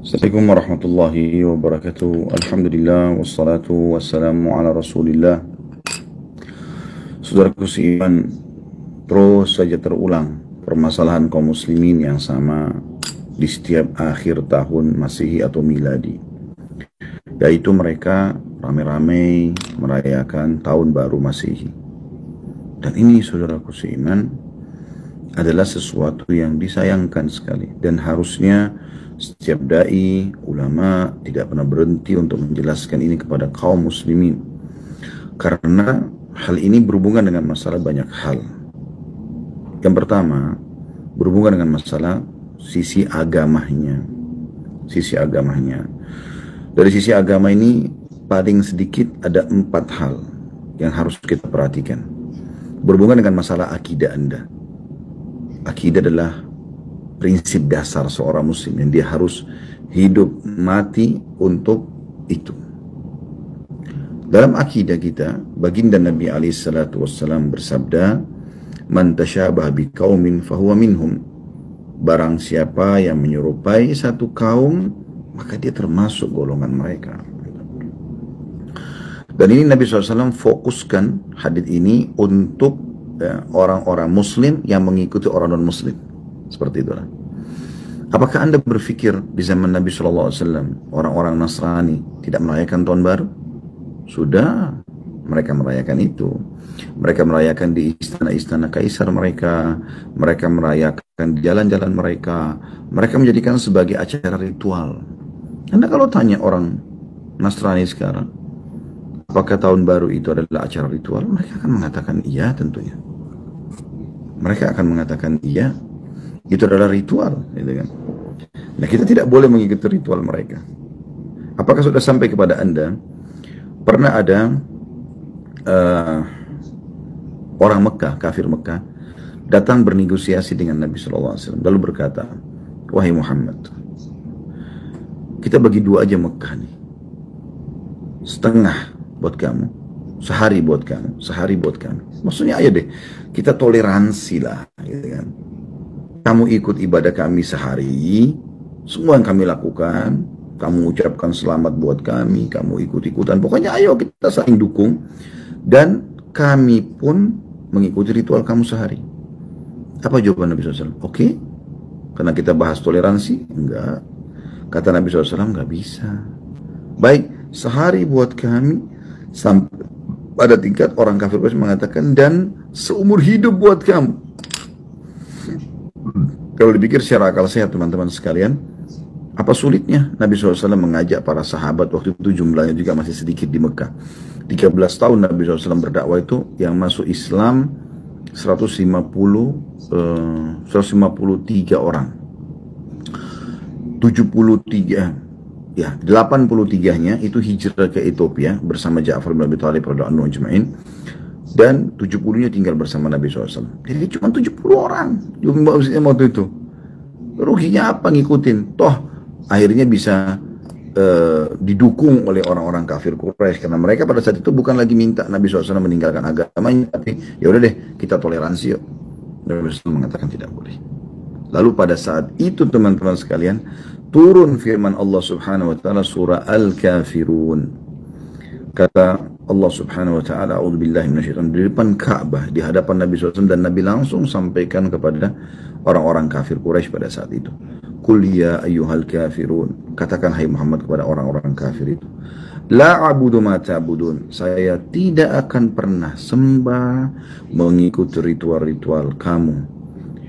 Assalamualaikum warahmatullahi wabarakatuh. Alhamdulillah wassalatu wassalamu ala Rasulillah. Saudaraku seiman, terus saja terulang permasalahan kaum muslimin yang sama di setiap akhir tahun Masehi atau Miladi, yaitu mereka ramai-ramai merayakan tahun baru Masehi. Dan ini saudaraku seiman adalah sesuatu yang disayangkan sekali, dan harusnya setiap dai, ulama tidak pernah berhenti untuk menjelaskan ini kepada kaum muslimin. Karena hal ini berhubungan dengan masalah banyak hal. Yang pertama, berhubungan dengan masalah sisi agamanya. Sisi agamanya. Dari sisi agama ini, paling sedikit ada 4 hal yang harus kita perhatikan. Berhubungan dengan masalah akidah Anda. Akidah adalah prinsip dasar seorang muslim yang dia harus hidup mati untuk itu. Dalam akidah kita, baginda Nabi SAW bersabda, "Man tasyabaha biqaumin fahuwa minhum." Barang siapa yang menyerupai satu kaum, maka dia termasuk golongan mereka. Dan ini Nabi SAW fokuskan hadits ini untuk orang-orang muslim yang mengikuti orang non-muslim. Seperti itulah. Apakah Anda berpikir di zaman Nabi SAW orang-orang Nasrani tidak merayakan tahun baru? Sudah, mereka merayakan itu. Mereka merayakan di istana-istana kaisar mereka. Mereka merayakan di jalan-jalan mereka. Mereka menjadikan sebagai acara ritual. Anda kalau tanya orang Nasrani sekarang, apakah tahun baru itu adalah acara ritual? Mereka akan mengatakan iya tentunya. Mereka akan mengatakan iya. Itu adalah ritual, gitu kan? Nah, kita tidak boleh mengikuti ritual mereka. Apakah sudah sampai kepada Anda? Pernah ada orang Mekah, kafir Mekah, datang bernegosiasi dengan Nabi SAW, lalu berkata, "Wahai Muhammad, kita bagi 2 aja Mekah nih. Setengah buat kamu, sehari buat kamu, sehari buat kami." Maksudnya ayo deh, kita toleransi lah, gitu kan? Kamu ikut ibadah kami sehari, semua yang kami lakukan, kamu ucapkan selamat buat kami, kamu ikut-ikutan. Pokoknya ayo kita saling dukung, dan kami pun mengikuti ritual kamu sehari. Apa jawaban Nabi SAW? Oke, karena kita bahas toleransi? Enggak. Kata Nabi SAW, enggak bisa. Baik, sehari buat kami, sampai pada tingkat orang kafir mengatakan, dan seumur hidup buat kamu. Kalau dipikir secara akal sehat teman-teman sekalian, apa sulitnya Nabi SAW mengajak para sahabat, waktu itu jumlahnya juga masih sedikit di Mekah. 13 tahun Nabi SAW berdakwah, itu yang masuk Islam 153 orang. 73, ya 83-nya itu hijrah ke Ethiopia bersama Ja'far bin Abi Thalib radhiyallahu anhu ajma'in. Dan 70-nya tinggal bersama Nabi SAW. Jadi cuma 70 orang waktu itu. Ruginya apa ngikutin? Toh akhirnya bisa didukung oleh orang-orang kafir Quraisy, karena mereka pada saat itu bukan lagi minta Nabi SAW meninggalkan agamanya, tapi ya udah deh kita toleransi yuk. Nabi SAW mengatakan tidak boleh. Lalu pada saat itu teman-teman sekalian, turun firman Allah Subhanahu wa taala surah Al-Kafirun. Kata Allah Subhanahu wa taala, "A'udzubillahi minasyaitonir rajim," di depan Ka'bah, di hadapan Nabi SAW, dan Nabi langsung sampaikan kepada orang-orang kafir Quraisy pada saat itu. "Qul ya ayyuhal kafirun," katakan hai Muhammad kepada orang-orang kafir itu, "La a'budu ma ta'budun," saya tidak akan pernah sembah mengikuti ritual-ritual kamu.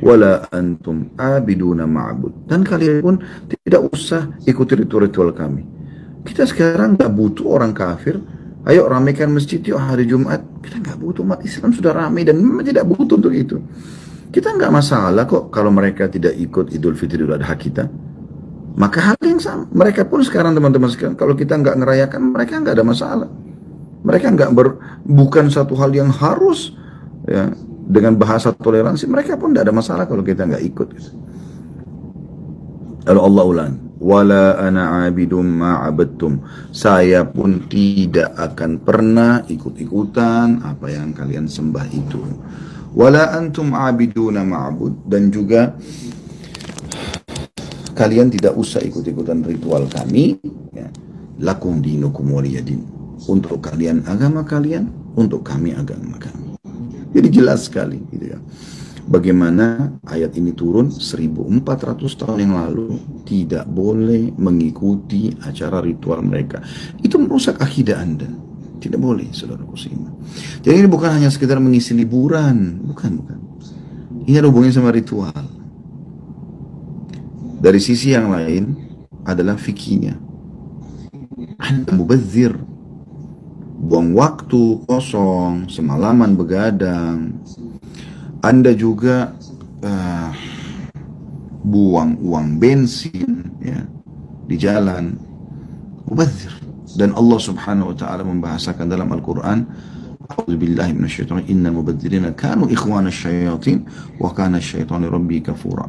"Wala antum abiduna ma'bud," dan kalian pun tidak usah ikuti ritual-ritual kami. Kita sekarang nggak butuh orang kafir. Ayo ramaikan masjid yuk hari Jumat. Kita nggak butuh, umat Islam sudah ramai dan memang tidak butuh untuk itu. Kita nggak masalah kok kalau mereka tidak ikut Idul Fitri Idul Adha kita. Maka hal yang sama, mereka pun sekarang teman-teman sekalian, kalau kita nggak ngerayakan, mereka nggak ada masalah. Mereka bukan satu hal yang harus, ya, dengan bahasa toleransi. Mereka pun tidak ada masalah kalau kita nggak ikut. Gitu. Lalu Allah ulang, "Wala ana abidum ma'abadtum," saya pun tidak akan pernah ikut-ikutan apa yang kalian sembah itu. "Wala antum abiduna ma'bud," dan juga kalian tidak usah ikut-ikutan ritual kami, ya. Lakum dinukum waliyadin. Untuk kalian agama kalian, untuk kami agama kami. Jadi jelas sekali gitu ya. Bagaimana ayat ini turun 1400 tahun yang lalu, tidak boleh mengikuti acara ritual mereka. Itu merusak akidah Anda. Tidak boleh, saudaraku seiman. Jadi ini bukan hanya sekedar mengisi liburan, bukan. Ini ada hubungannya sama ritual. Dari sisi yang lain adalah fikihnya. Anda mubazir, buang waktu kosong, semalaman begadang. Anda juga buang uang bensin ya, di jalan. Mubazir. Dan Allah subhanahu wa ta'ala membahasakan dalam Al-Quran, A'udzubillahi minasyaitonir rajim, innal mubadzirina kanu ikhwana syayatin wa kana syaitanu rabbi kafura.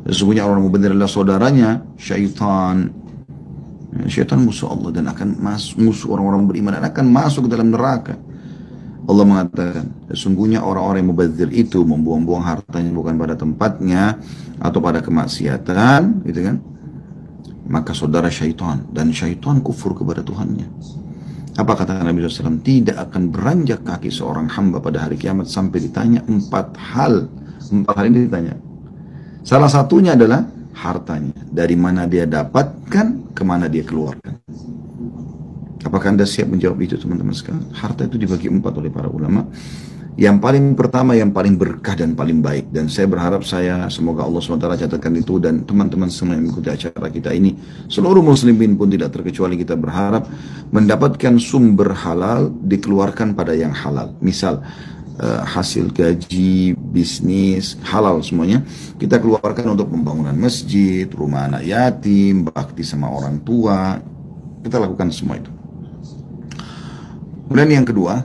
Sesungguhnya orang mubadzir adalah saudaranya syaitan. Syaitan musuh Allah dan akan musuh orang-orang beriman dan akan masuk ke dalam neraka. Allah mengatakan, sesungguhnya orang-orang yang mubadzir itu membuang-buang hartanya bukan pada tempatnya atau pada kemaksiatan, gitu kan? Maka saudara syaitan, dan syaitan kufur kepada Tuhannya. Apa kata Nabi SAW? Tidak akan beranjak kaki seorang hamba pada hari kiamat sampai ditanya 4 hal. 4 hal ini ditanya. Salah satunya adalah hartanya. Dari mana dia dapatkan, kemana dia keluarkan. Apakah Anda siap menjawab itu, teman-teman sekalian? Harta itu dibagi 4 oleh para ulama. Yang paling pertama, yang paling berkah dan paling baik. Dan saya berharap semoga Allah SWT catatkan itu, dan teman-teman semua yang mengikuti acara kita ini, seluruh muslimin pun tidak terkecuali, kita berharap mendapatkan sumber halal dikeluarkan pada yang halal. Misal, hasil gaji, bisnis, halal semuanya, kita keluarkan untuk pembangunan masjid, rumah anak yatim, bakti sama orang tua. Kita lakukan semua itu. Kemudian yang kedua,